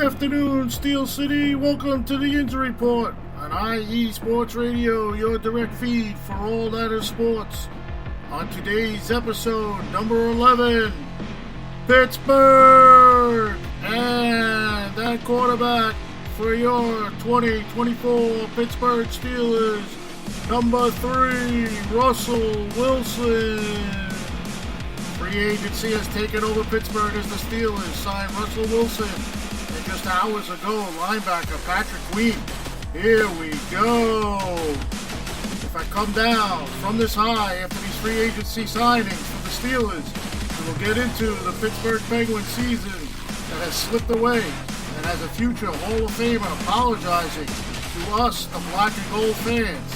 afternoon, Steel City. Welcome to the Yinzer Report on IE Sports Radio, your direct feed for all that is sports. On today's episode, number 11, Pittsburgh, and that quarterback for your 2024 Pittsburgh Steelers, number 3, Russell Wilson. Free agency has taken over Pittsburgh as the Steelers signed Russell Wilson. And just hours ago, linebacker Patrick Queen. Here we go. If I come down from this high after these free agency signings for the Steelers, we will get into the Pittsburgh Penguins season that has slipped away and has a future Hall of Famer apologizing to us, the black and gold fans.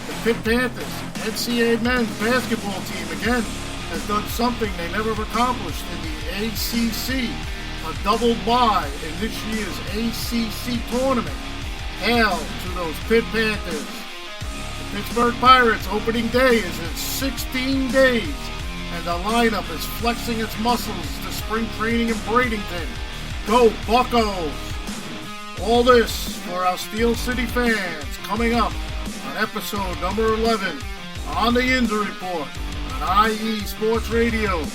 The Pitt Panthers, NCAA men's basketball team again, has done something they never accomplished in the ACC, a double bye in this year's ACC tournament. Hail to those Pitt Panthers. The Pittsburgh Pirates opening day is in 16 days, and the lineup is flexing its muscles to spring training in Bradenton. Go Buccos! All this for our Steel City fans coming up on episode number 11 on the Yinzer Report. IE Sports Radio,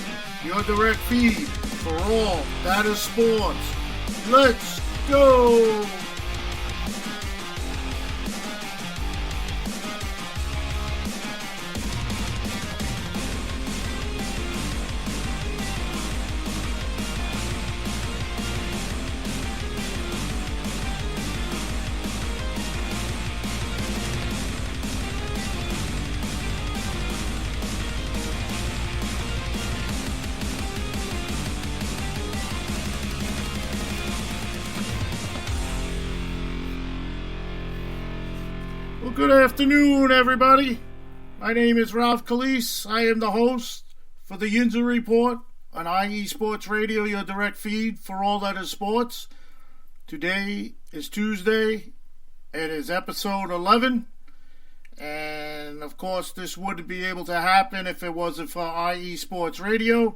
your direct feed for all that is sports. Let's go! Good afternoon, everybody. My name is Ralph Calise. I am the host for the Yinzer Report on IE Sports Radio, your direct feed for all that is sports. Today is Tuesday. It is episode 11. And, of course, this wouldn't be able to happen if it wasn't for IE Sports Radio.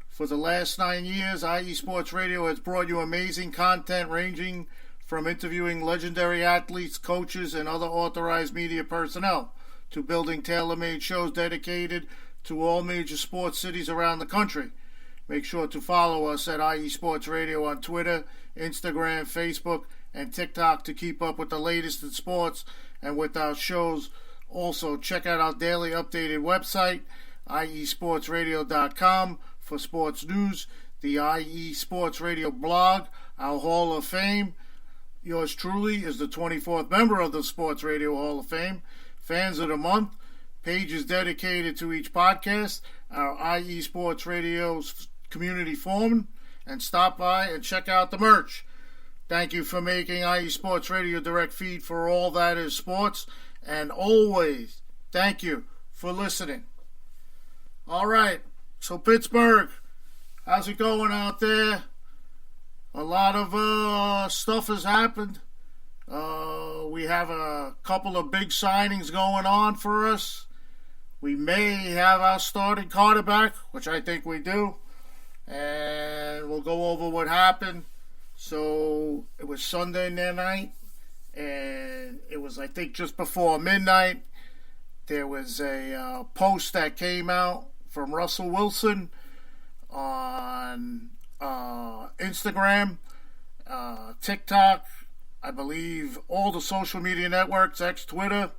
For the last 9 years, IE Sports Radio has brought you amazing content ranging from interviewing legendary athletes, coaches, and other authorized media personnel, to building tailor-made shows dedicated to all major sports cities around the country. Make sure to follow us at IE Sports Radio on Twitter, Instagram, Facebook, and TikTok to keep up with the latest in sports and with our shows. Also, check out our daily updated website, iesportsradio.com, for sports news, the IE Sports Radio blog, our Hall of Fame. Yours truly is the 24th member of the Sports Radio Hall of Fame. Fans of the Month, pages dedicated to each podcast, our IE Sports Radio's community forum, and stop by and check out the merch. Thank you for making IE Sports Radio direct feed for all that is sports, and always thank you for listening. All right, so Pittsburgh, how's it going out there? A lot of stuff has happened. We have a couple of big signings going on for us. We may have our starting quarterback, which I think we do. And we'll go over what happened. So it was Sunday night. And it was, I think, just before midnight. There was a post that came out from Russell Wilson on Instagram, TikTok, I believe all the social media networks, X, Twitter,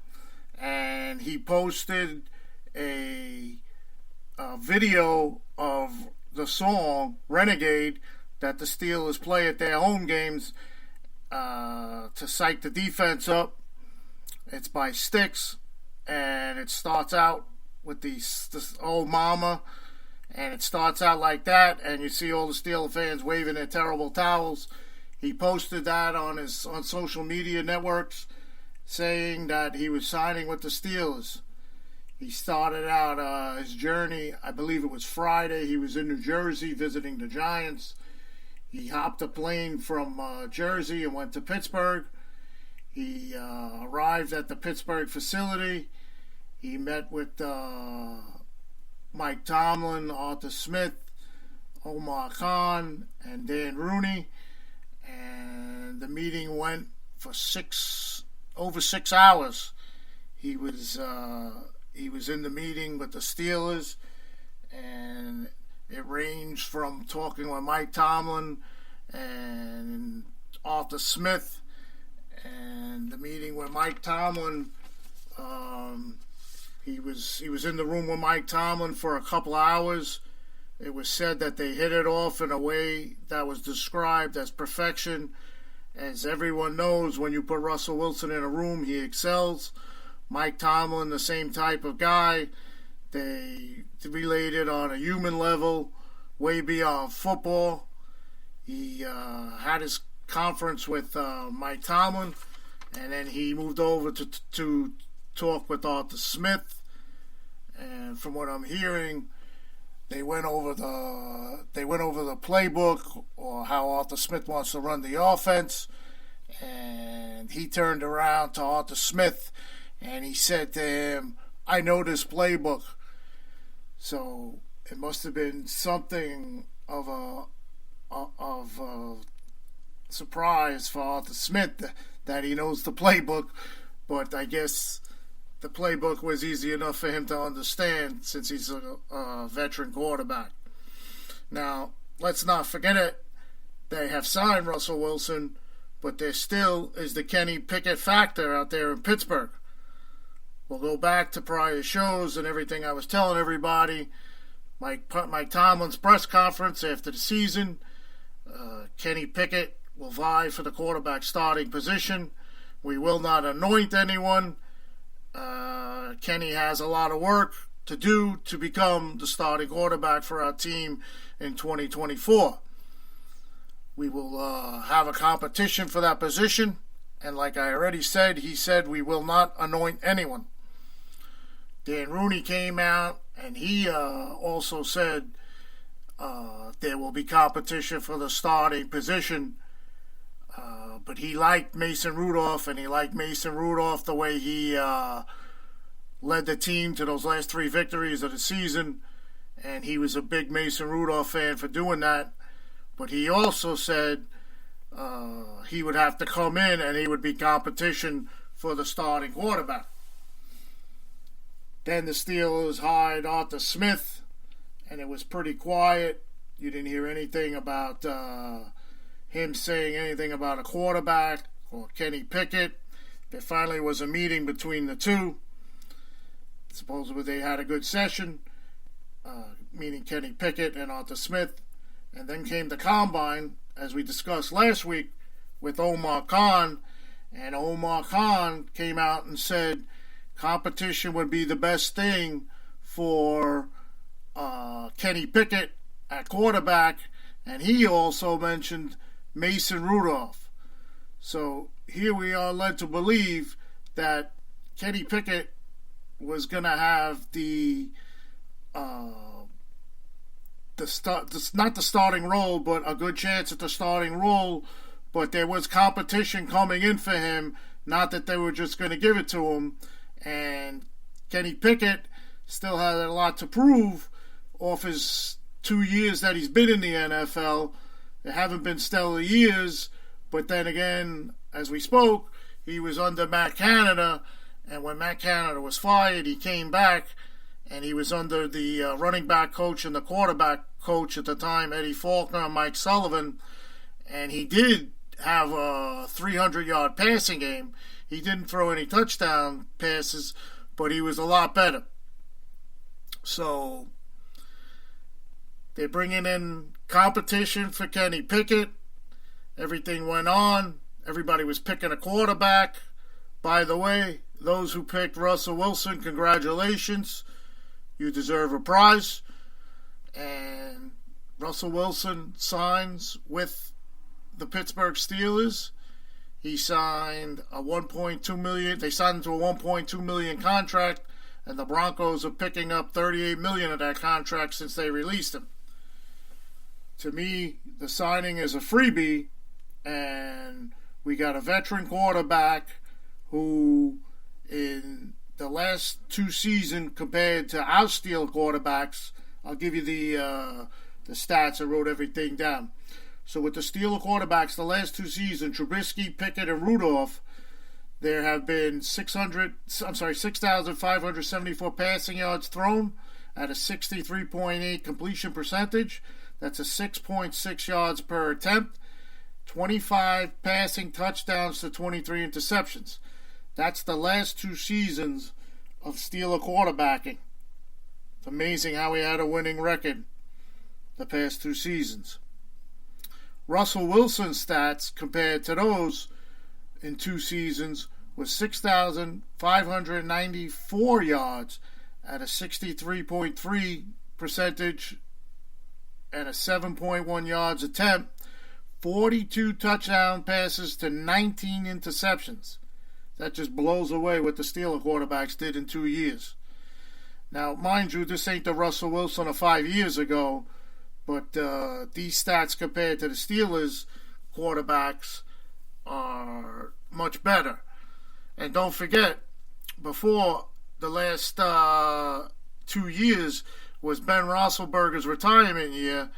and he posted a video of the song Renegade that the Steelers play at their home games to psych the defense up. It's by Styx, and it starts out with this old mama. And it starts out like that, and you see all the Steelers fans waving their terrible towels. He posted that on social media networks, saying that he was signing with the Steelers. He started out his journey, I believe it was Friday. He was in New Jersey visiting the Giants. He hopped a plane from Jersey and went to Pittsburgh. He arrived at the Pittsburgh facility. He met with Mike Tomlin, Arthur Smith, Omar Khan, and Dan Rooney. And the meeting went for over 6 hours. He was in the meeting with the Steelers, and it ranged from talking with Mike Tomlin and Arthur Smith. And the meeting with Mike Tomlin, he was in the room with Mike Tomlin for a couple hours. It was said that they hit it off in a way that was described as perfection. As everyone knows, when you put Russell Wilson in a room, he excels. Mike Tomlin, the same type of guy. They related on a human level, way beyond football. He had his conference with Mike Tomlin, and then he moved over to talk with Arthur Smith. And from what I'm hearing, they went over the playbook, or how Arthur Smith wants to run the offense. And he turned around to Arthur Smith and he said to him, "I know this playbook." So it must have been something of a surprise for Arthur Smith that he knows the playbook, but I guess the playbook was easy enough for him to understand since he's a veteran quarterback. Now, let's not forget it. They have signed Russell Wilson, but there still is the Kenny Pickett factor out there in Pittsburgh. We'll go back to prior shows and everything I was telling everybody. Mike Tomlin's press conference after the season, Kenny Pickett will vie for the quarterback starting position. We will not anoint anyone. Kenny has a lot of work to do to become the starting quarterback for our team in 2024. We will have a competition for that position, and like I already said, he said we will not anoint anyone. Dan Rooney came out and he also said there will be competition for the starting position, but he liked Mason Rudolph, and he liked Mason Rudolph the way he led the team to those last 3 victories of the season, and he was a big Mason Rudolph fan for doing that. But he also said he would have to come in and he would be competition for the starting quarterback. Then the Steelers hired Arthur Smith, and it was pretty quiet. You didn't hear anything about him saying anything about a quarterback or Kenny Pickett. There finally was a meeting between the two. Supposedly they had a good session, meaning Kenny Pickett and Arthur Smith. And then came the Combine, as we discussed last week, with Omar Khan. And Omar Khan came out and said competition would be the best thing for Kenny Pickett at quarterback. And he also mentioned Mason Rudolph. So here we are led to believe that Kenny Pickett was going to have not the starting role, but a good chance at the starting role. But there was competition coming in for him, not that they were just going to give it to him. And Kenny Pickett still had a lot to prove off his 2 years that he's been in the NFL. There haven't been stellar years, but then again, as we spoke, he was under Matt Canada, and when Matt Canada was fired, he came back, and he was under the running back coach and the quarterback coach at the time, Eddie Faulkner and Mike Sullivan, and he did have a 300-yard passing game. He didn't throw any touchdown passes, but he was a lot better. So they're bringing in competition for Kenny Pickett. Everything went on. Everybody was picking a quarterback. By the way, those who picked Russell Wilson, congratulations. You deserve a prize. And Russell Wilson signs with the Pittsburgh Steelers. He signed a $1.2 million. They signed him to a $1.2 million contract, and the Broncos are picking up $38 million of that contract since they released him. To me, the signing is a freebie, and we got a veteran quarterback who, in the last 2 seasons compared to our Steel quarterbacks, I'll give you the stats. I wrote everything down. So with the Steeler quarterbacks, the last 2 seasons, Trubisky, Pickett, and Rudolph, there have been 6,574 passing yards thrown at a 63.8 completion percentage. That's a 6.6 yards per attempt. 25 passing touchdowns to 23 interceptions. That's the last 2 seasons of Steeler quarterbacking. It's amazing how he had a winning record the past 2 seasons. Russell Wilson's stats compared to those in 2 seasons was 6,594 yards at a 63.3 percentage and a 7.1 yards attempt, 42 touchdown passes to 19 interceptions. That just blows away what the Steeler quarterbacks did in 2 years. Now, mind you, this ain't the Russell Wilson of 5 years ago, but these stats compared to the Steelers quarterbacks are much better. And don't forget, before the last 2 years was Ben Roethlisberger's retirement year,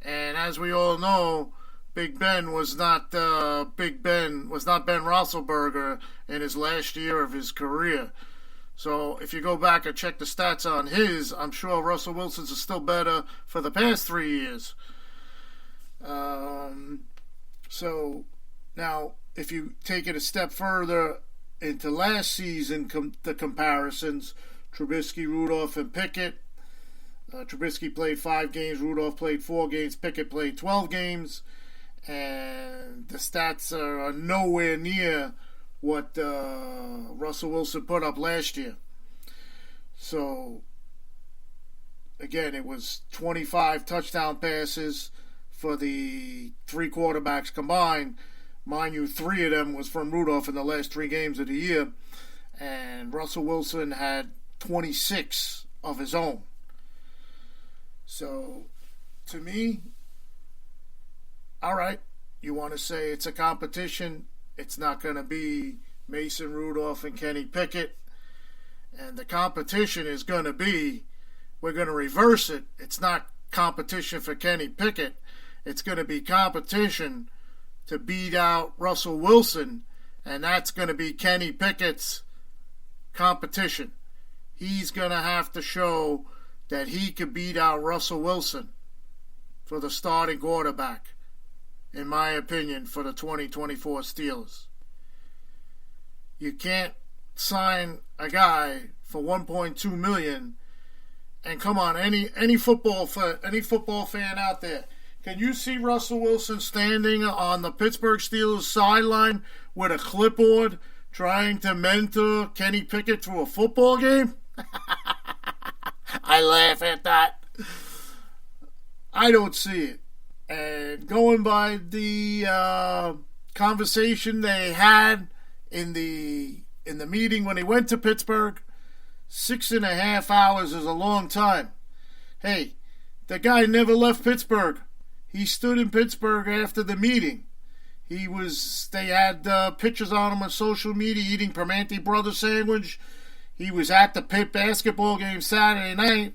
and as we all know, Big Ben was not Ben Roethlisberger in his last year of his career. So if you go back and check the stats on his, I'm sure Russell Wilson's is still better for the past 3 years. So now, if you take it a step further into last season, the comparisons, Trubisky, Rudolph, and Pickett. Trubisky played 5 games, Rudolph played 4 games, Pickett played 12 games, and the stats are nowhere near what Russell Wilson put up last year. So, again, it was 25 touchdown passes for the 3 quarterbacks combined. Mind you, 3 of them was from Rudolph in the last 3 games of the year, and Russell Wilson had 26 of his own. So, to me, all right, you want to say it's a competition. It's not going to be Mason Rudolph and Kenny Pickett. And the competition is going to be, we're going to reverse it. It's not competition for Kenny Pickett. It's going to be competition to beat out Russell Wilson. And that's going to be Kenny Pickett's competition. He's going to have to show that he could beat out Russell Wilson for the starting quarterback, in my opinion, for the 2024 Steelers. You can't sign a guy for $1.2 million. And come on, any football fan out there, can you see Russell Wilson standing on the Pittsburgh Steelers sideline with a clipboard trying to mentor Kenny Pickett through a football game? I laugh at that. I don't see it. And going by the conversation they had in the meeting when they went to Pittsburgh, 6.5 hours is a long time. Hey, the guy never left Pittsburgh. He stood in Pittsburgh after the meeting. They had pictures on him on social media eating Primanti Brothers sandwich. He was at the Pitt basketball game Saturday night.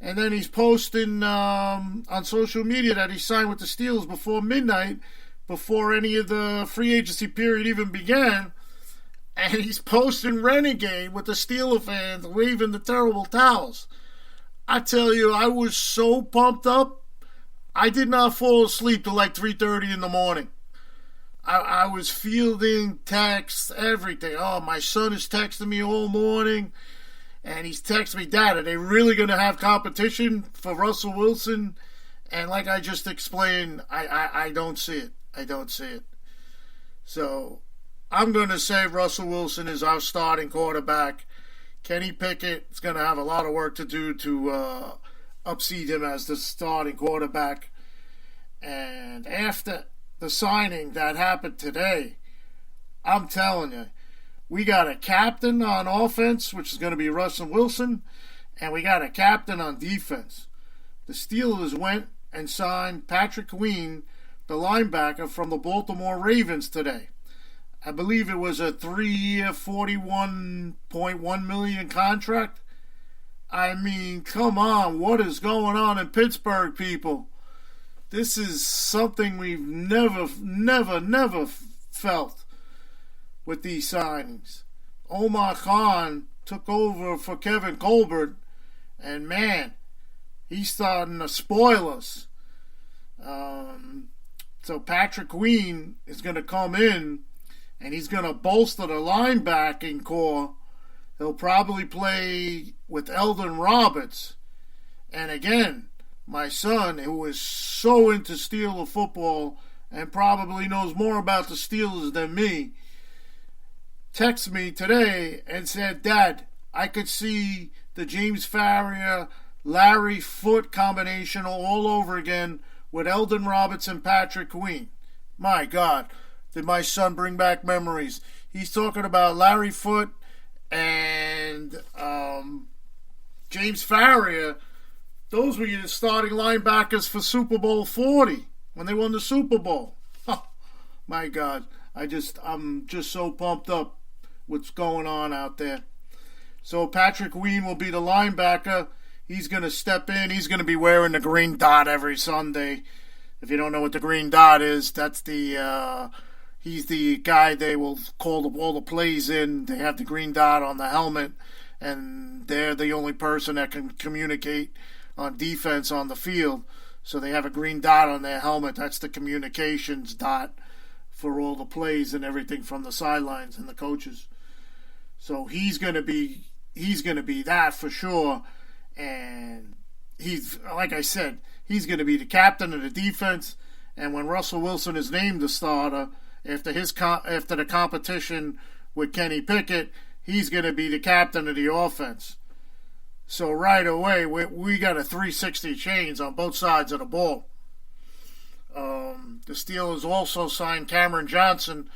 And then he's posting on social media that he signed with the Steelers before midnight, before any of the free agency period even began. And he's posting Renegade with the Steeler fans waving the terrible towels. I tell you, I was so pumped up, I did not fall asleep till like 3:30 in the morning. I was fielding texts, everything. Oh, my son is texting me all morning. And he's texting me, Dad, are they really going to have competition for Russell Wilson? And like I just explained, I don't see it. I don't see it. So I'm going to say Russell Wilson is our starting quarterback. Kenny Pickett is going to have a lot of work to do to upseat him as the starting quarterback. And after the signing that happened today, I'm telling you, we got a captain on offense, which is going to be Russell Wilson, and we got a captain on defense. The Steelers went and signed Patrick Queen, the linebacker from the Baltimore Ravens today. I believe it was a 3-year, $41.1 million contract. I mean, come on, what is going on in Pittsburgh, people? This is something we've never felt with these signings. Omar Khan took over for Kevin Colbert, and man, he's starting to spoil us. So Patrick Queen is going to come in, and he's going to bolster the linebacking core. He'll probably play with Eldon Roberts. And again, my son, who is so into Steeler football and probably knows more about the Steelers than me, texted me today and said, Dad, I could see the James Farrior, Larry Foote combination all over again with Eldon Roberts and Patrick Queen. My God, did my son bring back memories. He's talking about Larry Foote and James Farrior. Those were your starting linebackers for Super Bowl 40 when they won the Super Bowl. Oh, my God, I'm just so pumped up what's going on out there. So Patrick Queen will be the linebacker. He's going to step in. He's going to be wearing the green dot every Sunday. If you don't know what the green dot is, that's he's the guy they will call all the plays in. They have the green dot on the helmet, and they're the only person that can communicate on defense on the field. So they have a green dot on their helmet. That's the communications dot for all the plays and everything from the sidelines and the coaches. So he's going to be that for sure. And he's, like I said, he's going to be the captain of the defense. And when Russell Wilson is named the starter after the competition with Kenny Pickett, he's going to be the captain of the offense. So right away, we got a 360 change on both sides of the ball. The Steelers also signed Cameron Johnson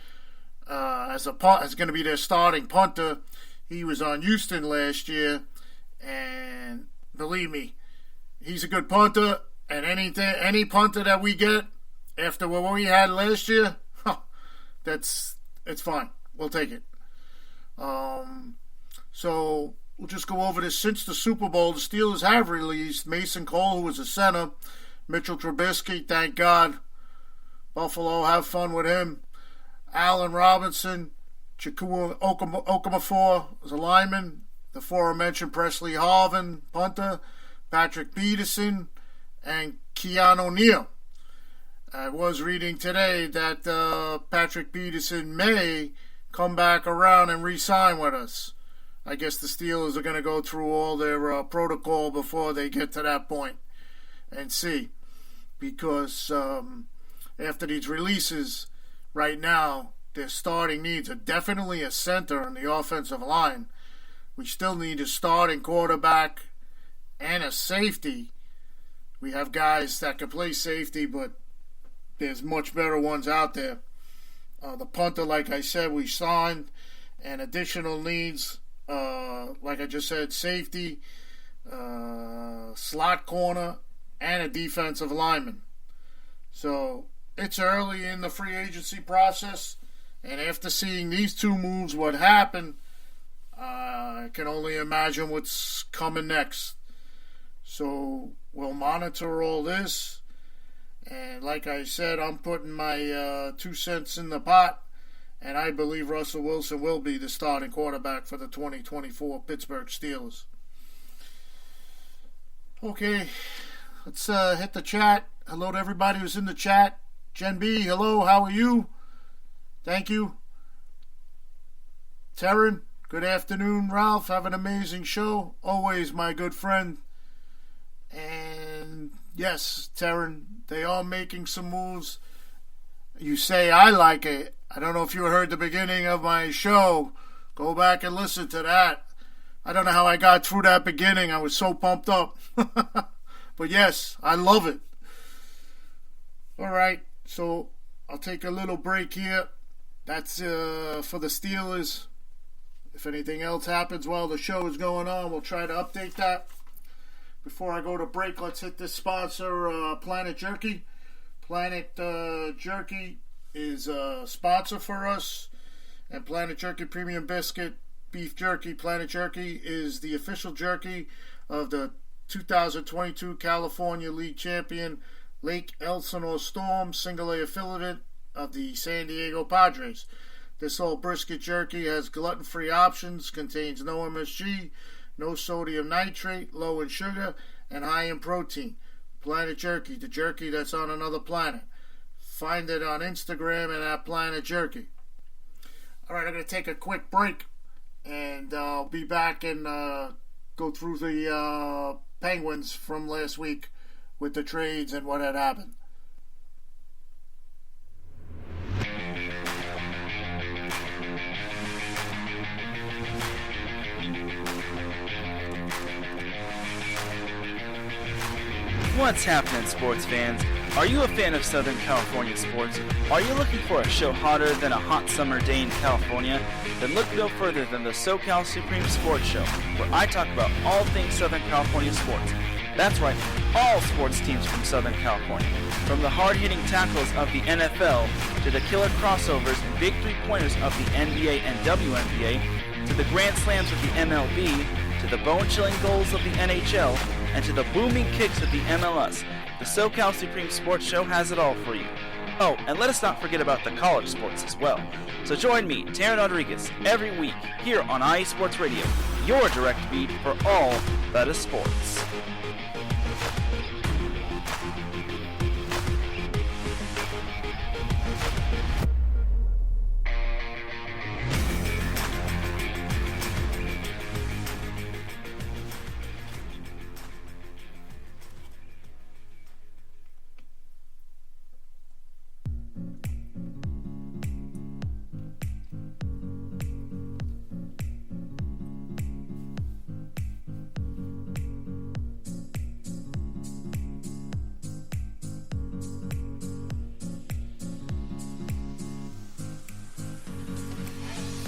as going to be their starting punter. He was on Houston last year, and believe me, he's a good punter. And any punter that we get after what we had last year, it's fine. We'll take it. So we'll just go over this. Since the Super Bowl, the Steelers have released Mason Cole, who was a center, Mitchell Trubisky, thank God. Buffalo, have fun with him. Allen Robinson, Chukwu Okafor was a lineman. The aforementioned Presley Harvin, punter. Patrick Peterson, and Keanu O'Neal. I was reading today that Patrick Peterson may come back around and re-sign with us. I guess the Steelers are going to go through all their protocol before they get to that point and see. Because after these releases, right now, their starting needs are definitely a center on the offensive line. We still need a starting quarterback and a safety. We have guys that can play safety, but there's much better ones out there. The punter, like I said, we signed. And additional needs, like I just said, safety, slot corner, and a defensive lineman. So it's early in the free agency process. And after seeing these two moves, what happened, I can only imagine what's coming next. So we'll monitor all this. And like I said, I'm putting my 2 cents in the pot. And I believe Russell Wilson will be the starting quarterback for the 2024 Pittsburgh Steelers. Okay, let's hit the chat. Hello to everybody who's in the chat. Jen B, hello, how are you? Thank you. Taryn, good afternoon. Ralph, have an amazing show. Always my good friend. And yes, Taryn, they are making some moves. You say I like it. I don't know if you heard the beginning of my show. Go back and listen to that. I don't know how I got through that beginning. I was so pumped up. But yes, I love it. All right, so I'll take a little break here. That's for the Steelers. If anything else happens while the show is going on, we'll try to update that. Before I go to break, let's hit this sponsor, Planet Jerky. Planet Jerky is a sponsor for us. And Planet Jerky Premium Biscuit Beef Jerky. Planet Jerky is the official jerky of the 2022 California League champion, Lake Elsinore Storm, single A affiliate of the San Diego Padres. This whole brisket jerky has gluten-free options, contains no MSG, no sodium nitrate, low in sugar, and high in protein. Planet Jerky, the jerky that's on another planet. Find it on Instagram and at Planet Jerky. All right, I'm going to take a quick break, and I'll be back and go through the Penguins from last week with the trades and what had happened. What's happening, sports fans? Are you a fan of Southern California sports? Are you looking for a show hotter than a hot summer day in California? Then look no further than the SoCal Supreme Sports Show, where I talk about all things Southern California sports. That's right, all sports teams from Southern California. From the hard-hitting tackles of the NFL, to the killer crossovers and big three-pointers of the NBA and WNBA, to the grand slams of the MLB, to the bone-chilling goals of the NHL, and to the booming kicks of the MLS, the SoCal Supreme Sports Show has it all for you. Oh, and let us not forget about the college sports as well. So join me, Taryn Rodriguez, every week here on IE Sports Radio, your direct feed for all that is sports.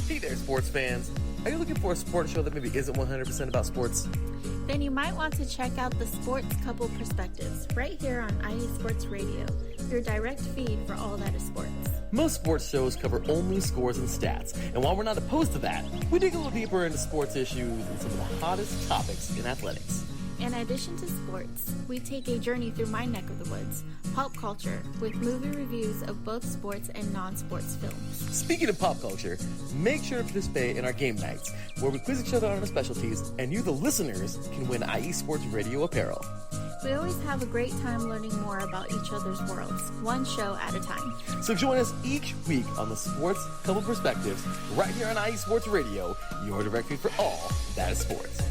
Hey there, sports fans. Are you looking for a sports show that maybe isn't 100% about sports? Then you might want to check out the Sports Couple Perspectives right here on IE Sports Radio, your direct feed for all that is sports. Most sports shows cover only scores and stats, and while we're not opposed to that, we dig a little deeper into sports issues and some of the hottest topics in athletics. In addition to sports, we take a journey through my neck of the woods, pop culture, with movie reviews of both sports and non-sports films. Speaking of pop culture, make sure to participate in our game nights, where we quiz each other on our specialties, and you, the listeners, can win IE Sports Radio apparel. We always have a great time learning more about each other's worlds, one show at a time. So join us each week on the Sports Couple Perspectives, right here on IE Sports Radio, your direct feed for all that is sports.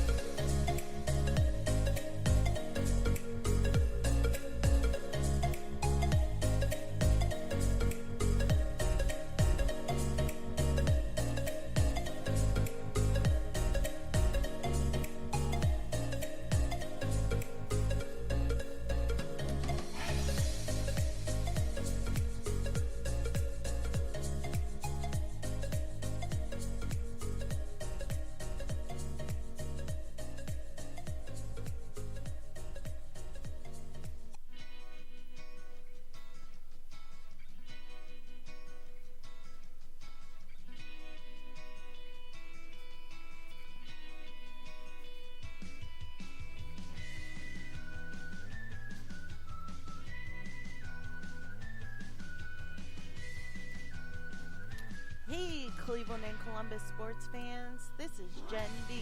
Hey, Cleveland and Columbus sports fans, this is Jen B,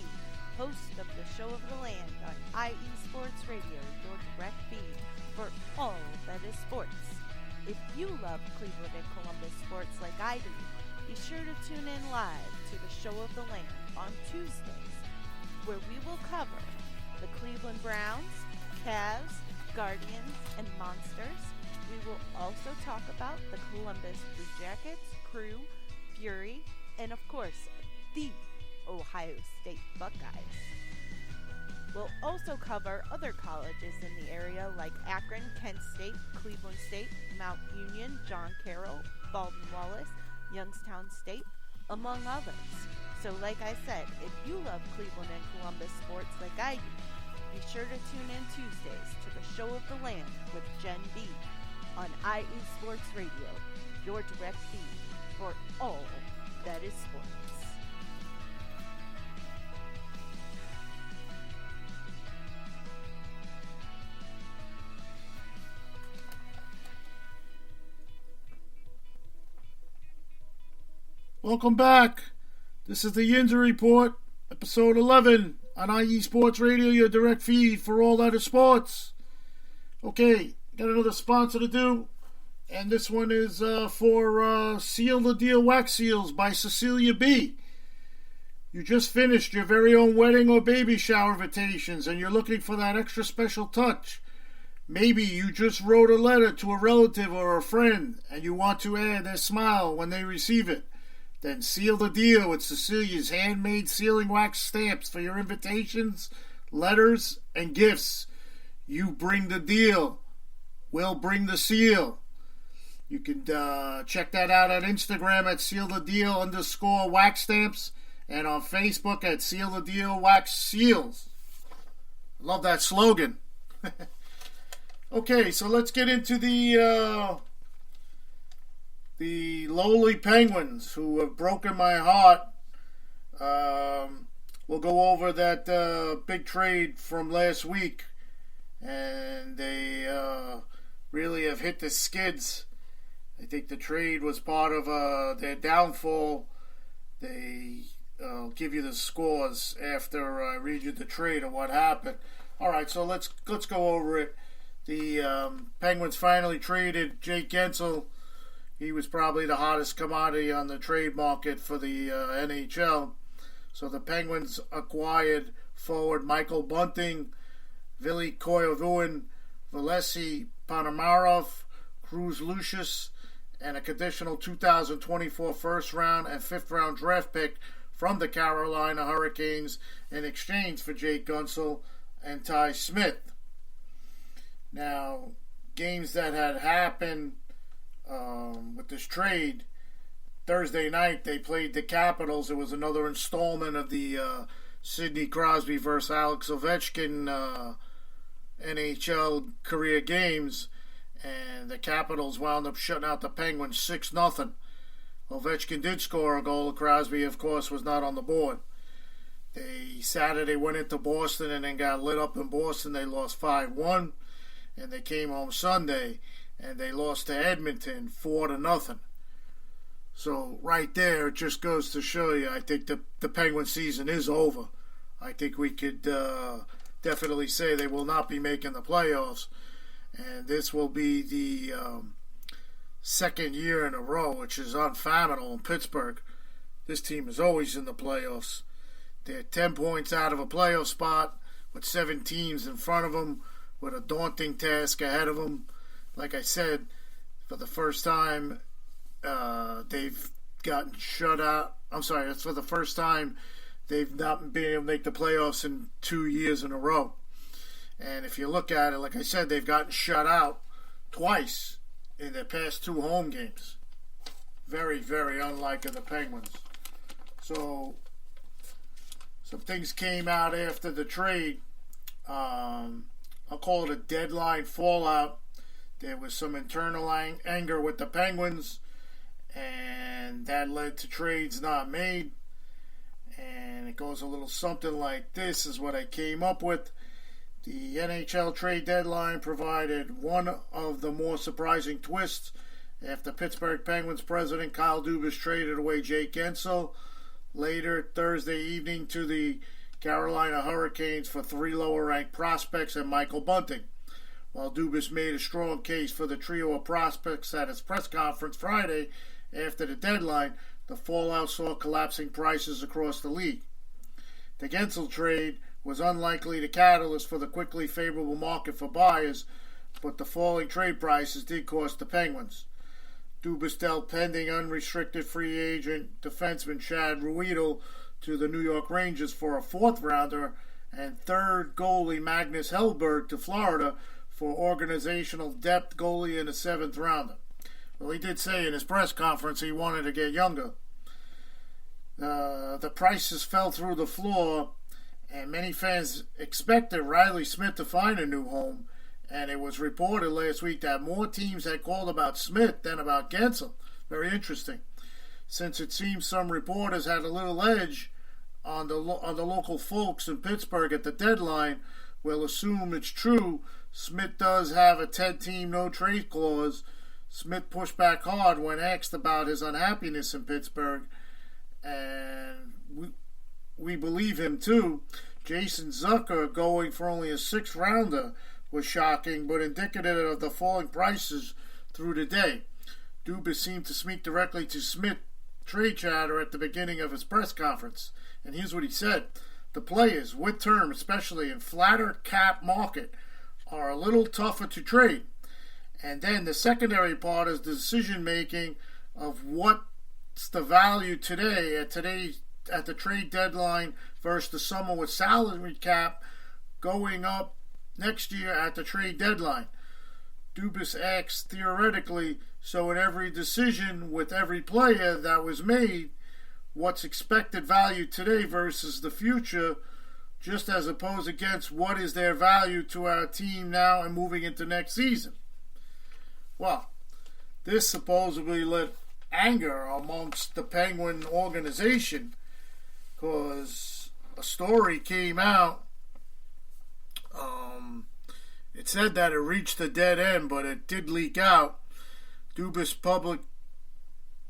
host of the Show of the Land on IE Sports Radio, your direct feed for all that is sports. If you love Cleveland and Columbus sports like I do, be sure to tune in live to the Show of the Land on Tuesdays, where we will cover the Cleveland Browns, Cavs, Guardians, and Monsters. We will also talk about the Columbus Blue Jackets, Crew, Fury, and of course, the Ohio State Buckeyes. We'll also cover other colleges in the area like Akron, Kent State, Cleveland State, Mount Union, John Carroll, Baldwin Wallace, Youngstown State, among others. So like I said, if you love Cleveland and Columbus sports like I do, be sure to tune in Tuesdays to the Show of the Land with Jen B on IE Sports Radio, your direct feed for all that is sports. Welcome back. This is the Yinzer Report, episode 11 on IE Sports Radio, your direct feed for all that is sports. Okay, got another sponsor to do, and this one is for Seal the Deal Wax Seals by Cecilia B. You just finished your very own wedding or baby shower invitations, and you're looking for that extra special touch. Maybe you just wrote a letter to a relative or a friend, and you want to add their smile when they receive it. Then seal the deal with Cecilia's handmade sealing wax stamps for your invitations, letters, and gifts. You bring the deal. We'll bring the seal. You can check that out on Instagram at sealthedeal_wax stamps and on Facebook at Seal the Deal Wax Seals. Love that slogan. Okay, so let's get into the lowly Penguins who have broken my heart. We'll go over that big trade from last week, and they really have hit the skids. I think the trade was part of their downfall. I'll give you the scores after I read you the trade of what happened. All right, so let's go over it. The Penguins finally traded Jake Guentzel. He was probably the hottest commodity on the trade market for the NHL. So the Penguins acquired forward Michael Bunting, Ville Koivunen, Valesi Panomarov, Cruz Lucius, and a conditional 2024 first round and fifth round draft pick from the Carolina Hurricanes in exchange for Jake Guentzel and Ty Smith. Now, games that had happened with this trade, Thursday night they played the Capitals. It was another installment of the Sidney Crosby versus Alex Ovechkin NHL career games, and the Capitals wound up shutting out the Penguins 6-0. Ovechkin did score a goal. Crosby, of course, was not on the board. Saturday went into Boston and then got lit up in Boston. They lost 5-1. And they came home Sunday, and they lost to Edmonton 4-0. So right there, it just goes to show you, I think the Penguin season is over. I think we could definitely say they will not be making the playoffs. And this will be the second year in a row, which is unfathomable in Pittsburgh. This team is always in the playoffs. They're 10 points out of a playoff spot with 7 teams in front of them, with a daunting task ahead of them. Like I said, for the first time, they've gotten shut out. I'm sorry, that's for the first time they've not been able to make the playoffs in 2 years in a row. And if you look at it, like I said, they've gotten shut out twice in their past 2 home games. Very, very unlike the Penguins. So, some things came out after the trade. I'll call it a deadline fallout. There was some internal anger with the Penguins, and that led to trades not made. And it goes a little something like this is what I came up with. The NHL trade deadline provided one of the more surprising twists after Pittsburgh Penguins president Kyle Dubas traded away Jake Guentzel later Thursday evening to the Carolina Hurricanes for 3 lower-ranked prospects and Michael Bunting. While Dubas made a strong case for the trio of prospects at his press conference Friday after the deadline, the fallout saw collapsing prices across the league. The Guentzel trade was unlikely the catalyst for the quickly favorable market for buyers, but the falling trade prices did cost the Penguins. Dubas dealt pending unrestricted free agent defenseman Chad Ruhwedel to the New York Rangers for a 4th rounder and 3rd goalie Magnus Hellberg to Florida for organizational depth goalie and a 7th rounder. Well, he did say in his press conference he wanted to get younger. The prices fell through the floor, and many fans expected Riley Smith to find a new home, and it was reported last week that more teams had called about Smith than about Guentzel. Very interesting. Since it seems some reporters had a little edge on the local folks in Pittsburgh at the deadline, we'll assume it's true. Smith does have a 10-team no-trade clause. Smith pushed back hard when asked about his unhappiness in Pittsburgh, and we believe him too. Jason Zucker going for only a 6th rounder was shocking, but indicative of the falling prices through the day. Dubas seemed to speak directly to Smith trade chatter at the beginning of his press conference, and here's what he said. The players, with term, especially in flatter cap market, are a little tougher to trade. And then the secondary part is the decision making of what's the value today at the trade deadline versus the summer with salary cap going up next year at the trade deadline. Dubas asks theoretically, so in every decision with every player that was made, what's expected value today versus the future, just as opposed against what is their value to our team now and moving into next season. Well, this supposedly lit anger amongst the Penguin organization because a story came out. It said that it reached a dead end, but it did leak out. Dubas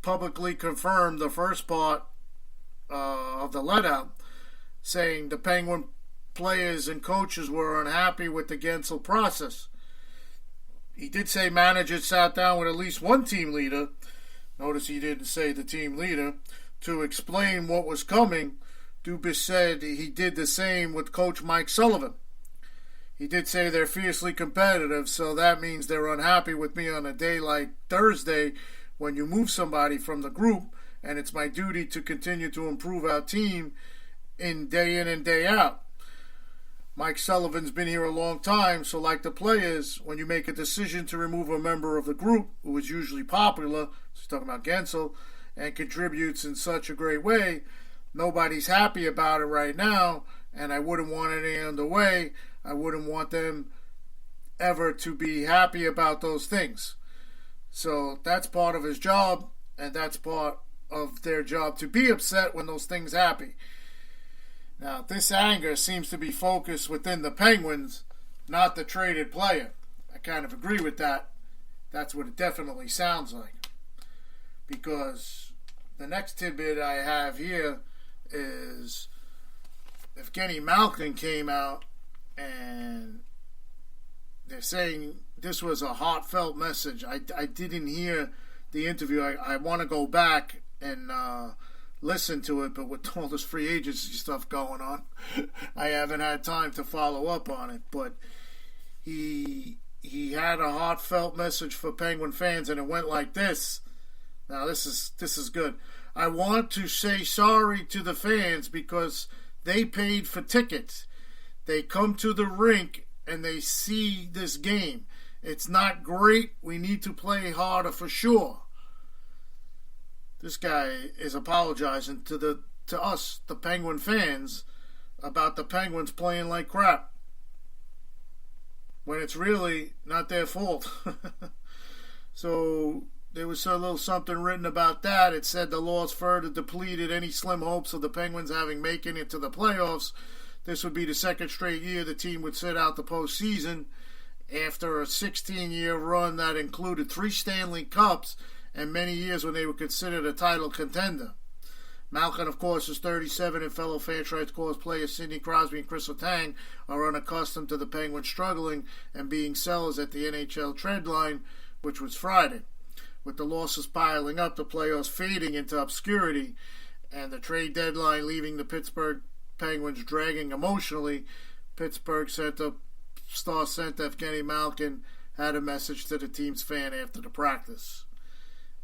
publicly confirmed the first part of the let-out, saying the Penguin players and coaches were unhappy with the Gensel process. He did say managers sat down with at least one team leader, notice he didn't say the team leader, to explain what was coming. Dubas said he did the same with Coach Mike Sullivan. He did say they're fiercely competitive, so that means they're unhappy with me on a day like Thursday when you move somebody from the group, and it's my duty to continue to improve our team in and day out. Mike Sullivan's been here a long time, so like the players, when you make a decision to remove a member of the group who is usually popular, he's talking about Gensel, and contributes in such a great way, nobody's happy about it right now, and I wouldn't want any other way. I wouldn't want them ever to be happy about those things. So that's part of his job, and that's part of their job to be upset when those things happen. Now, this anger seems to be focused within the Penguins, not the traded player. I kind of agree with that. That's what it definitely sounds like. Because the next tidbit I have here is Agecny Malkin came out and they're saying this was a heartfelt message. I didn't hear the interview. I want to go back and listen to it, but with all this free agency stuff going on, I haven't had time to follow up on it. But he had a heartfelt message for Penguin fans, and it went like this. Now this is good. I want to say sorry to the fans because they paid for tickets. They come to the rink and they see this game. It's not great. We need to play harder for sure. This guy is apologizing to us, the Penguin fans, about the Penguins playing like crap, when it's really not their fault. So there was a little something written about that. It said the loss further depleted any slim hopes of the Penguins making it to the playoffs. This would be the second straight year the team would sit out the postseason after a 16-year run that included 3 Stanley Cups and many years when they were considered a title contender. Malkin, of course, is 37, and fellow franchise corps players Sidney Crosby and Chris Letang are unaccustomed to the Penguins struggling and being sellers at the NHL trade line, which was Friday. With the losses piling up, the playoffs fading into obscurity, and the trade deadline leaving the Pittsburgh Penguins dragging emotionally, Pittsburgh star center Agecny Malkin had a message to the team's fan after the practice.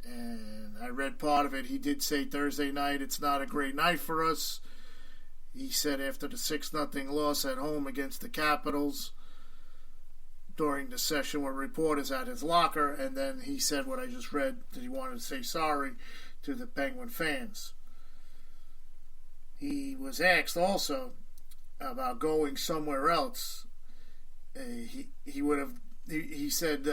And I read part of it. He did say Thursday night, it's not a great night for us. He said after the 6-0 loss at home against the Capitals during the session with reporters at his locker, and then he said what I just read, that he wanted to say sorry to the Penguin fans. He was asked also about going somewhere else. He said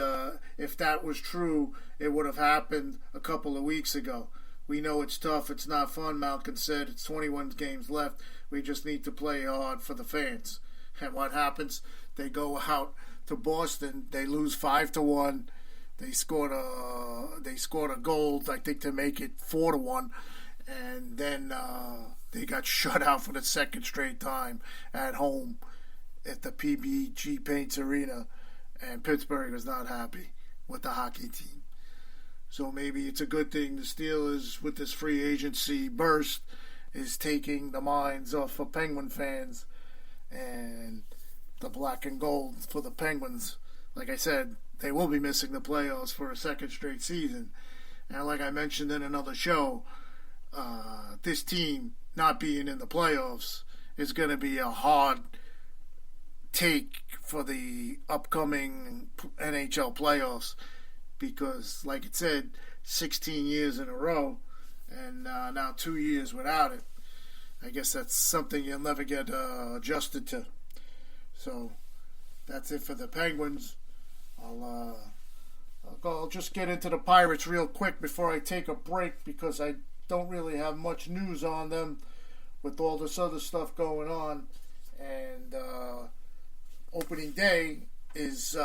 if that was true, it would have happened a couple of weeks ago. We know it's tough, it's not fun, Malkin said. It's 21 games left. We just need to play hard for the fans. And what happens? They go out to Boston, they lose 5-1. They scored a goal, I think, to make it 4-1. and then they got shut out for the second straight time at home at the PBG Paints Arena, and Pittsburgh is not happy with the hockey team. So maybe it's a good thing the Steelers, with this free agency burst, is taking the minds off of Penguin fans, and the black and gold for the Penguins. Like I said, they will be missing the playoffs for a second straight season. And like I mentioned in another show, this team not being in the playoffs is going to be a hard take for the upcoming NHL playoffs, because, like it said, 16 years in a row, and now 2 years without it. I guess that's something you'll never get adjusted to. So that's it for the Penguins. I'll just get into the Pirates real quick before I take a break, because I don't really have much news on them with all this other stuff going on. And opening day is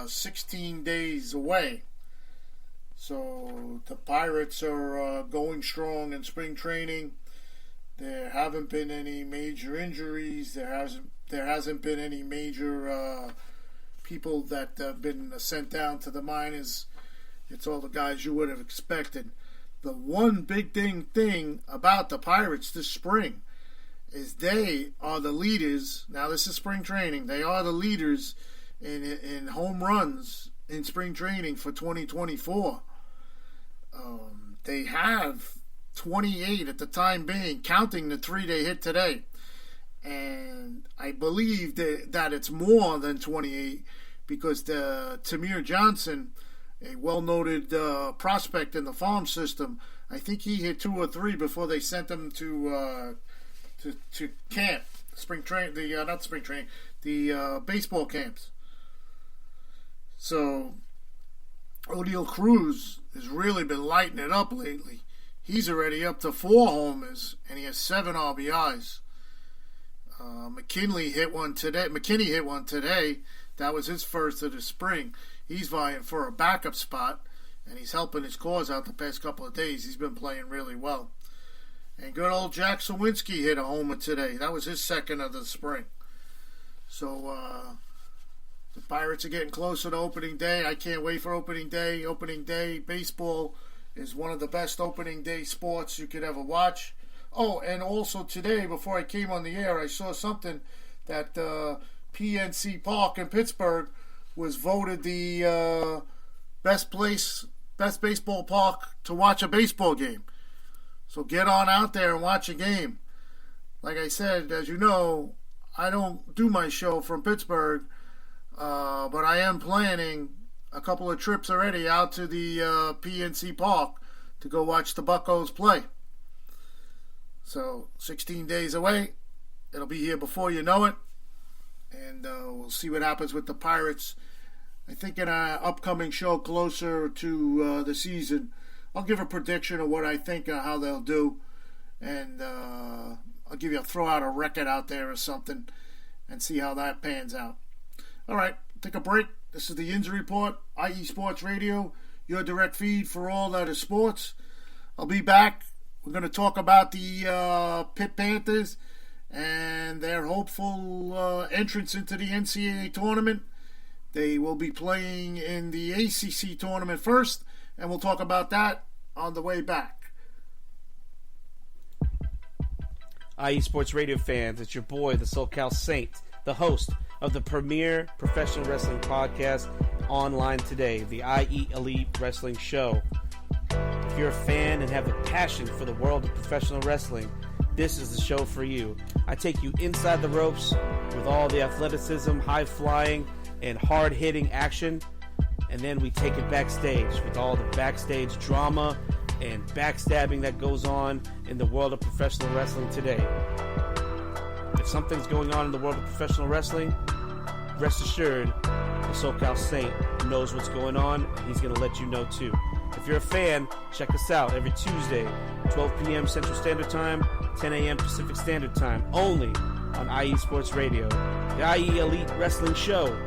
16 days away. So the Pirates are going strong in spring training. There haven't been any major injuries. There hasn't been any major people that have been sent down to the minors. It's all the guys you would have expected. The one big thing about the Pirates this spring is they are the leaders. Now this is spring training. They are the leaders in home runs in spring training for 2024. They have 28 at the time being, counting the 3 they hit today. And I believe that it's more than 28, because the Tamir Johnson, a well-noted prospect in the farm system, I think he hit 2 or 3 before they sent him to camp, the baseball camps. So O'Neal Cruz has really been lighting it up lately. He's already up to 4 homers, and he has 7 RBIs. McKinney hit one today. That was his first of the spring. He's vying for a backup spot, and he's helping his cause out the past couple of days. He's been playing really well. And good old Jack Sawinski hit a homer today. That was his second of the spring. So the Pirates are getting closer to opening day. I can't wait for opening day. Opening day baseball is one of the best opening day sports you could ever watch. Oh, and also today, before I came on the air, I saw something that PNC Park in Pittsburgh was voted the best baseball park to watch a baseball game. So get on out there and watch a game. Like I said, as you know, I don't do my show from Pittsburgh, but I am planning a couple of trips already out to the PNC Park to go watch the Buccos play. So 16 days away. It'll be here before you know it. And we'll see what happens with the Pirates. I think in our upcoming show closer to the season, I'll give a prediction of what I think of how they'll do. And I'll throw out a record out there or something and see how that pans out. All right, take a break. This is the Yinzer Report, IE Sports Radio, your direct feed for all that is sports. I'll be back. We're going to talk about the Pitt Panthers and their hopeful entrance into the NCAA tournament. They will be playing in the ACC tournament first, and we'll talk about that on the way back. IE Sports Radio fans, it's your boy, the SoCal Saint, the host of the premier professional wrestling podcast online today, the IE Elite Wrestling Show. If you're a fan and have a passion for the world of professional wrestling, this is the show for you. I take you inside the ropes with all the athleticism, high-flying, and hard-hitting action, and then we take it backstage with all the backstage drama and backstabbing that goes on in the world of professional wrestling today. If something's going on in the world of professional wrestling, rest assured, the SoCal Saint knows what's going on, and he's going to let you know too. If you're a fan, check us out every Tuesday, 12 p.m. Central Standard Time, 10 a.m. Pacific Standard Time, only on IE Sports Radio. The IE Elite Wrestling Show,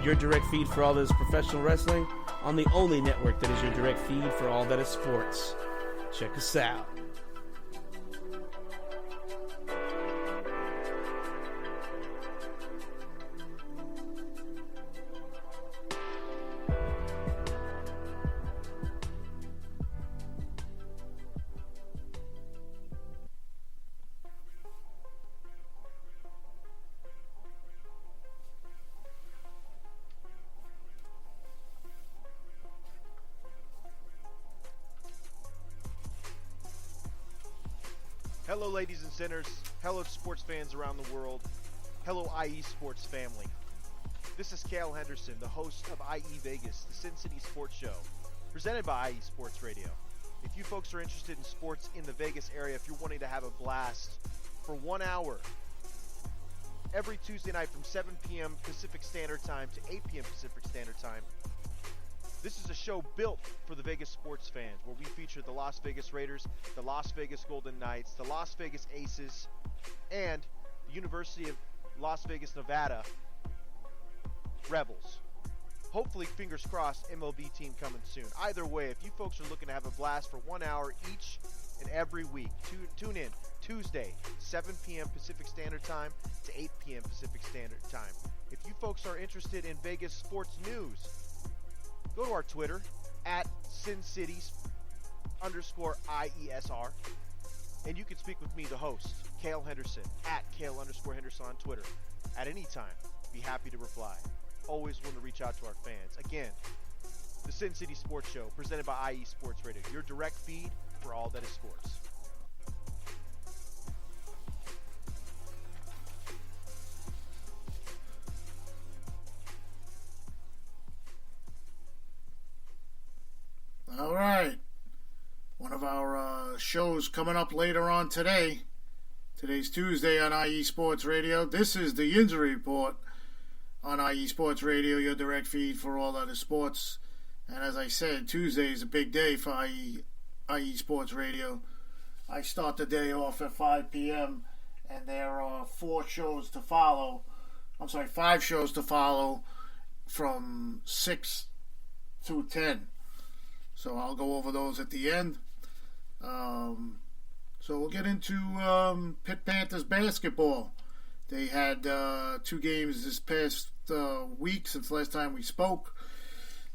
your direct feed for all that is professional wrestling, on the only network that is your direct feed for all that is sports. Check us out. Hello, ladies and sinners. Hello, sports fans around the world. Hello, IE Sports family. This is Cale Henderson, the host of IE Vegas, the Sin City Sports Show, presented by IE Sports Radio. If you folks are interested in sports in the Vegas area, if you're wanting to have a blast for 1 hour, every Tuesday night from 7 p.m. Pacific Standard Time to 8 p.m. Pacific Standard Time, this is a show built for the Vegas sports fans, where we feature the Las Vegas Raiders, the Las Vegas Golden Knights, the Las Vegas Aces, and the University of Las Vegas, Nevada Rebels. Hopefully, fingers crossed, MLB team coming soon. Either way, if you folks are looking to have a blast for 1 hour each and every week, tune in Tuesday, 7 p.m. Pacific Standard Time to 8 p.m. Pacific Standard Time. If you folks are interested in Vegas sports news, go to our Twitter, at SinCities_IESR, and you can speak with me, the host, Cale Henderson, at Cale_Henderson on Twitter. At any time, be happy to reply. Always want to reach out to our fans. Again, the Sin City Sports Show, presented by IE Sports Radio, your direct feed for all that is sports. All right. One of our shows coming up later on today. Today's Tuesday on IE Sports Radio. This is the Yinzer Report on IE Sports Radio, your direct feed for all that is sports. And as I said, Tuesday is a big day for IE Sports Radio. I start the day off at 5 p.m. and there are 5 shows to follow from 6 to 10. So I'll go over those at the end. So we'll get into Pitt Panthers basketball. They had 2 games this past week since last time we spoke.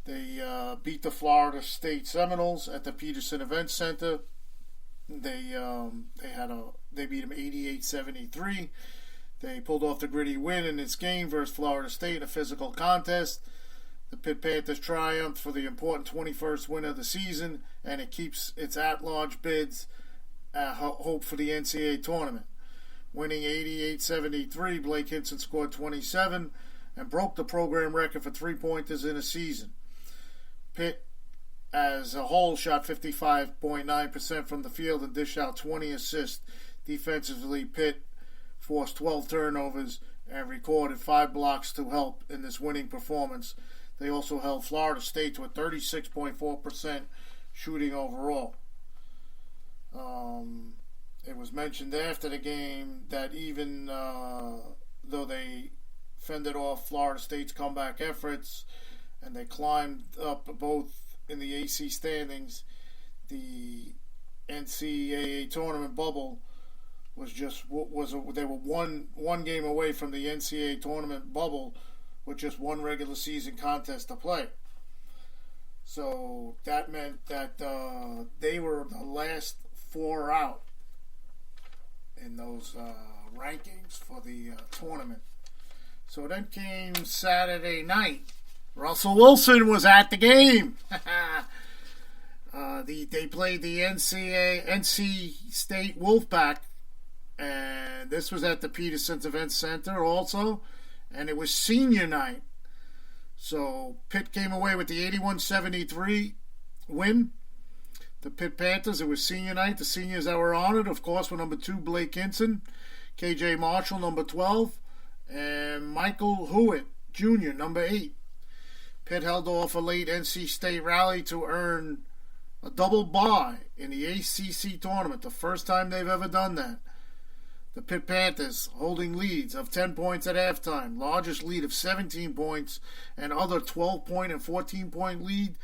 They beat the Florida State Seminoles at the Peterson Event Center. They beat them 88-73. They pulled off the gritty win in this game versus Florida State in a physical contest. The Pitt Panthers triumphed for the important 21st win of the season, and it keeps its at-large bids hope for the NCAA tournament. Winning 88-73, Blake Hinson scored 27 and broke the program record for three-pointers in a season. Pitt, as a whole, shot 55.9% from the field and dished out 20 assists. Defensively, Pitt forced 12 turnovers and recorded 5 blocks to help in this winning performance. They also held Florida State to a 36.4% shooting overall. It was mentioned after the game that even though they fended off Florida State's comeback efforts and they climbed up both in the AC standings, the NCAA tournament bubble they were one game away from the NCAA tournament bubble with just one regular season contest to play. So that meant that they were the last 4 out in those rankings for the tournament. So then came Saturday night. Russell Wilson was at the game. They played the NC State Wolfpack, and this was at the Peterson Event Center also, and it was senior night. So Pitt came away with the 81-73 win. The Pitt Panthers, it was senior night. The seniors that were honored, of course, were number 2, Blake Hinson, KJ Marshall, number 12, and Michael Hewitt, Jr., number 8. Pitt held off a late NC State rally to earn a double bye in the ACC tournament, the first time they've ever done that. The Pitt Panthers holding leads of 10 points at halftime, largest lead of 17 points, and other 12-point and 14-point lead,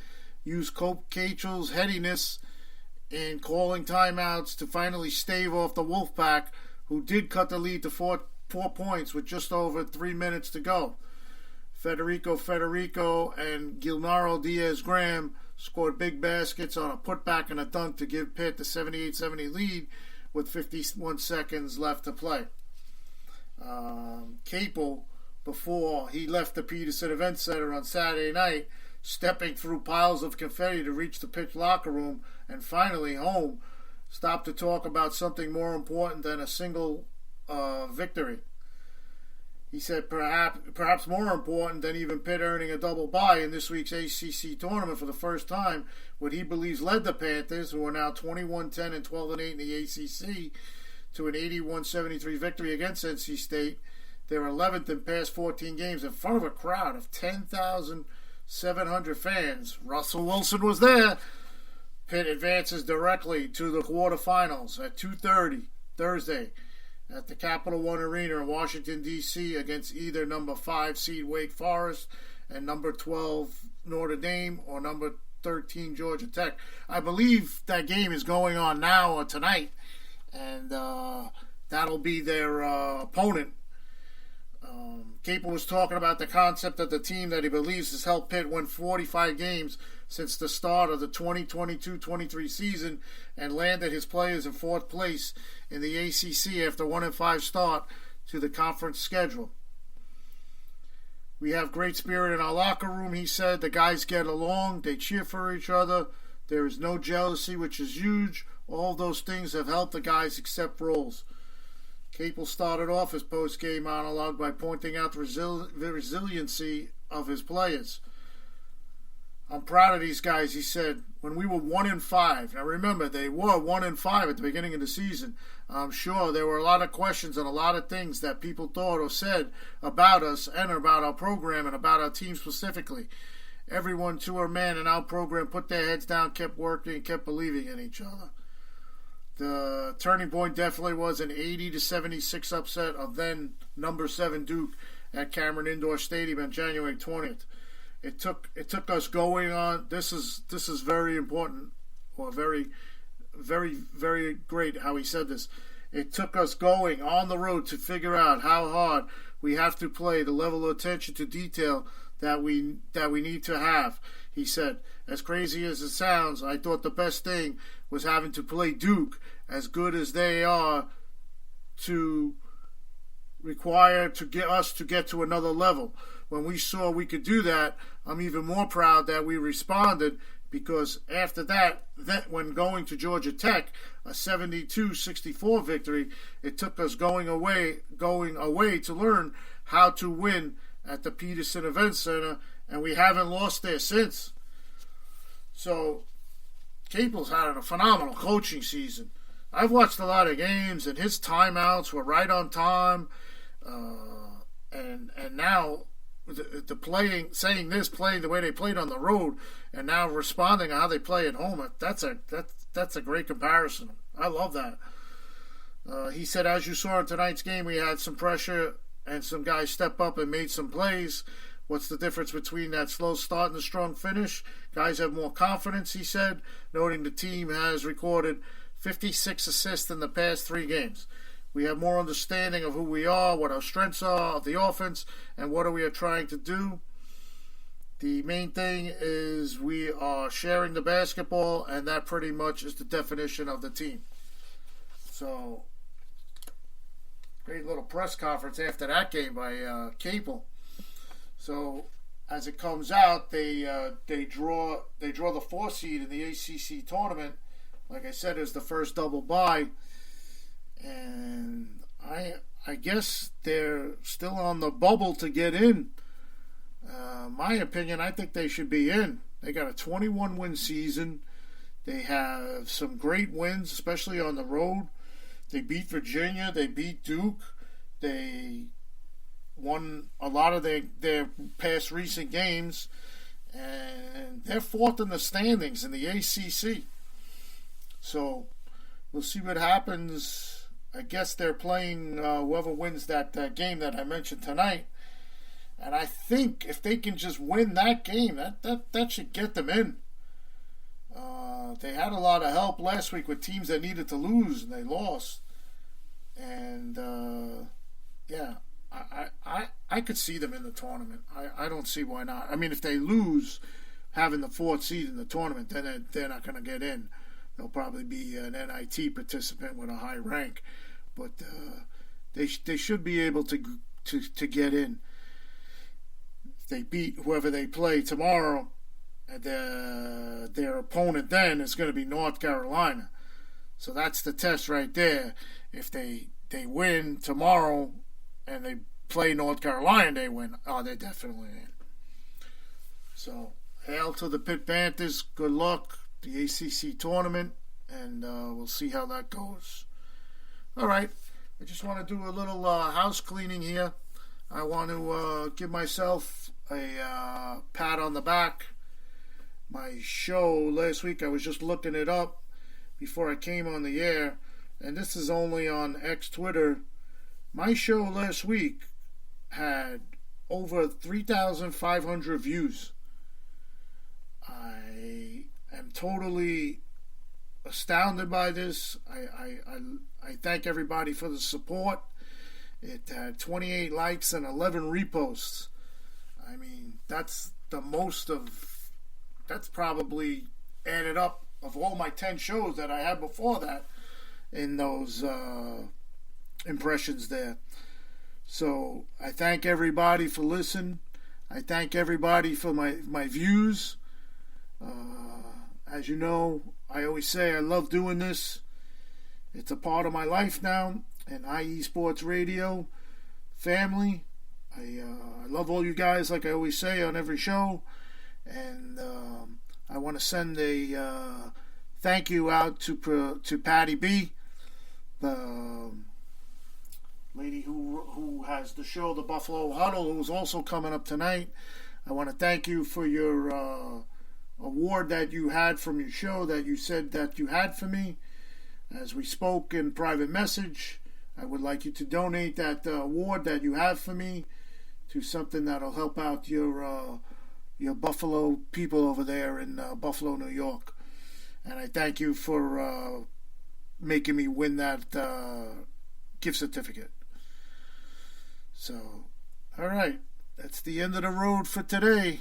used Cope Cachel's headiness in calling timeouts to finally stave off the Wolfpack, who did cut the lead to 4 points with just over 3 minutes to go. Federico and Gilnaro Diaz-Graham scored big baskets on a putback and a dunk to give Pitt the 78-70 lead with 51 seconds left to play. Capel, before he left the Peterson Event Center on Saturday night, stepping through piles of confetti to reach the Pitt locker room and finally home, stop to talk about something more important than a single victory. He said perhaps more important than even Pitt earning a double bye in this week's ACC tournament for the first time, what he believes led the Panthers, who are now 21-10 and 12-8 in the ACC, to an 81-73 victory against NC State. They're 11th in past 14 games in front of a crowd of 10,700 fans. Russell Wilson was there. Pitt advances directly to the quarterfinals at 2:30 Thursday at the Capital One Arena in Washington, D.C. against either number 5 seed Wake Forest and number 12 Notre Dame or number 13 Georgia Tech. I believe that game is going on now or tonight, and that'll be their opponent. Capel was talking about the concept of the team that he believes has helped Pitt win 45 games since the start of the 2022-23 season and landed his players in 4th place in the ACC after 1-5 start to the conference schedule. We have great spirit in our locker room, he said. The guys get along. They cheer for each other. There is no jealousy, which is huge. All those things have helped the guys accept roles. Capel started off his post-game monologue by pointing out the resiliency of his players. I'm proud of these guys, he said. When we were 1-5, now remember, they were 1-5 at the beginning of the season. I'm sure there were a lot of questions and a lot of things that people thought or said about us and about our program and about our team specifically. Everyone to our man in our program put their heads down, kept working, and kept believing in each other. The turning point definitely was an 80-76 upset of then number 7 Duke at Cameron Indoor Stadium on January 20th. It took us going on. This is very important, or very, very, very great how he said this. It took us going on the road to figure out how hard we have to play, the level of attention to detail that we need to have. He said, as crazy as it sounds, I thought the best thing was having to play Duke as good as they are to require to get us to get to another level. When we saw we could do that, I'm even more proud that we responded, because after that when going to Georgia Tech, a 72-64 victory, it took us going away to learn how to win at the Peterson Event Center, and we haven't lost there since. So Capel's had a phenomenal coaching season. I've watched a lot of games, and his timeouts were right on time. And now the playing the way they played on the road, and now responding how they play at home. That's a great comparison. I love that. He said, as you saw in tonight's game, we had some pressure and some guys step up and made some plays. What's the difference between that slow start and the strong finish? Guys have more confidence, he said, noting the team has recorded 56 assists in the past 3 games. We have more understanding of who we are, what our strengths are of the offense, and what we are trying to do. The main thing is we are sharing the basketball, and that pretty much is the definition of the team. So, great little press conference after that game by Capel. So, as it comes out, they draw the 4 seed in the ACC tournament. Like I said, it's the first double bye, and I guess they're still on the bubble to get in. My opinion, I think they should be in. They got a 21-win season. They have some great wins, especially on the road. They beat Virginia. They beat Duke. They won a lot of their past recent games, and they're 4th in the standings in the ACC. So we'll see what happens. I guess they're playing whoever wins that game that I mentioned tonight. And I think if they can just win that game, that should get them in. They had a lot of help last week with teams that needed to lose, and they lost. And, I could see them in the tournament. I don't see why not. I mean, if they lose having the 4th seed in the tournament, then they're not going to get in. They'll probably be an NIT participant with a high rank. But they should be able to get in. If they beat whoever they play tomorrow, their opponent then is going to be North Carolina. So that's the test right there. If they win tomorrow and they play North Carolina, they win. Oh, they're definitely in. So, hail to the Pitt Panthers. Good luck. The ACC tournament. And we'll see how that goes. All right. I just want to do a little house cleaning here. I want to give myself a pat on the back. My show last week, I was just looking it up before I came on the air, and this is only on X Twitter. My show last week had over 3,500 views. I am totally astounded by this. I thank everybody for the support. It had 28 likes and 11 reposts. I mean, that's the most of, that's probably added up of all my 10 shows that I had before that in those impressions there. So I thank everybody for listening. I thank everybody for my views. As you know, I always say I love doing this. It's a part of my life now, and IE Sports Radio family. I love all you guys, like I always say on every show, and I want to send a thank you out to Patty B, the lady who has the show, the Buffalo Huddle, who's also coming up tonight. I want to thank you for your award that you had from your show that you said that you had for me. As we spoke in private message, I would like you to donate that award that you have for me to something that'll help out your Buffalo people over there in Buffalo, New York. And I thank you for making me win that gift certificate. So, all right, that's the end of the road for today.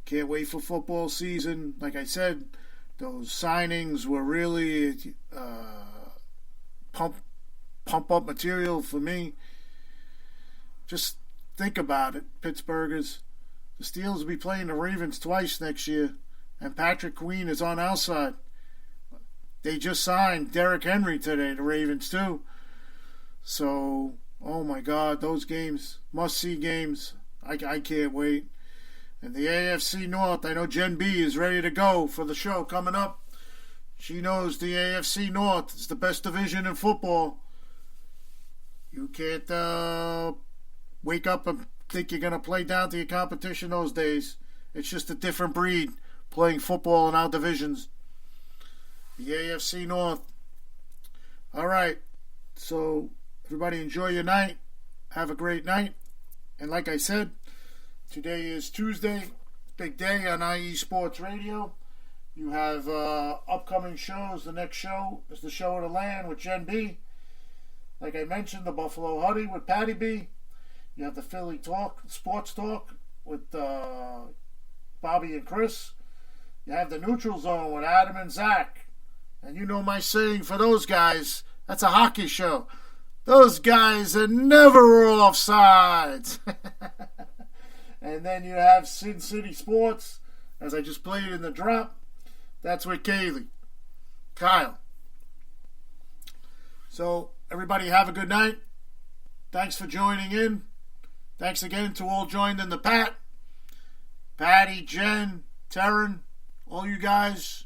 Can't wait for football season. Like I said, those signings were really pump up material for me. Just think about it, Pittsburghers. The Steelers will be playing the Ravens twice next year, and Patrick Queen is on our side. They just signed Derrick Henry today, the Ravens too. So, oh my God, those games, must-see games. I can't wait. And the AFC North, I know Jen B is ready to go for the show coming up. She knows the AFC North is the best division in football. You can't wake up and think you're going to play down to your competition those days. It's just a different breed playing football in our divisions. The AFC North. All right. So, everybody enjoy your night. Have a great night. And like I said, today is Tuesday, big day on IE Sports Radio. You have upcoming shows. The next show is the Show of the Land with Jen B. Like I mentioned, the Buffalo Huddy with Patty B. You have the Philly Talk, Sports Talk with Bobby and Chris. You have the Neutral Zone with Adam and Zach. And you know my saying for those guys, that's a hockey show. Those guys are never off sides. And then you have Sin City Sports, as I just played in the drop. That's with Kyle. So, everybody have a good night. Thanks for joining in. Thanks again to all joined in the Patty, Jen, Taryn, all you guys.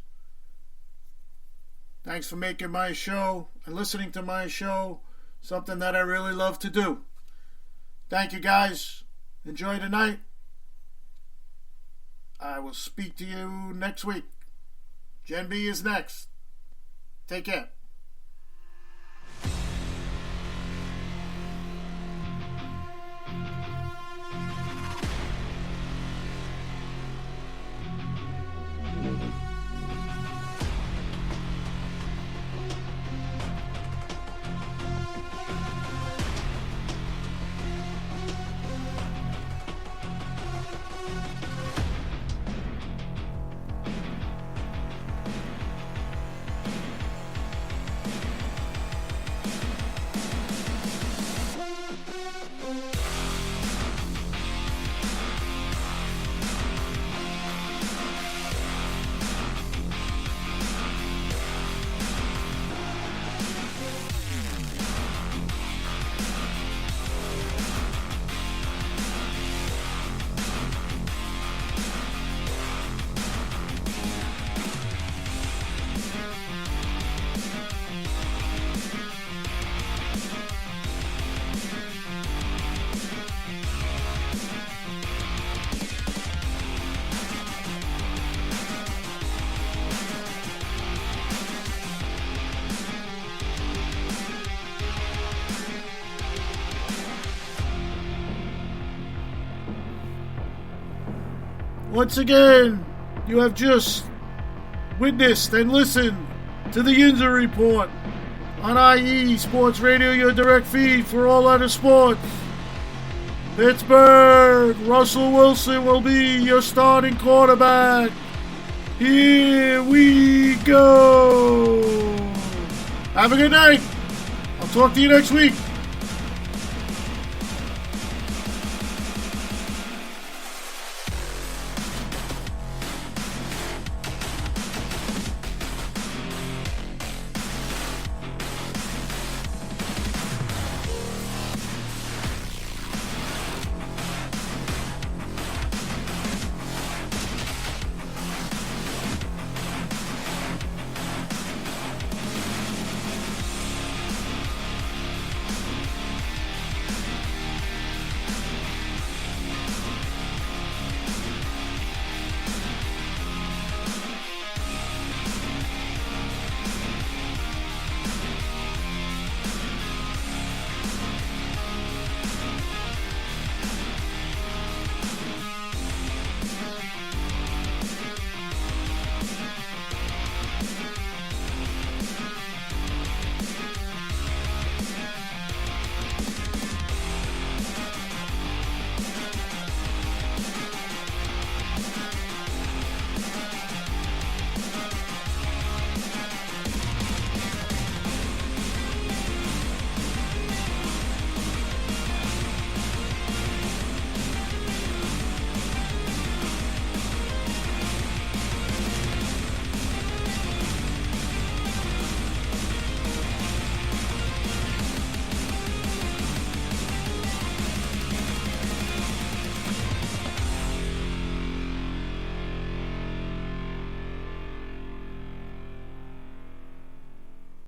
Thanks for making my show and listening to my show something that I really love to do. Thank you guys. Enjoy the night. I will speak to you next week. Jen B is next. Take care. Once again, you have just witnessed and listened to the Yinzer Report on IE Sports Radio, your direct feed for all other sports. Pittsburgh, Russell Wilson will be your starting quarterback. Here we go. Have a good night. I'll talk to you next week.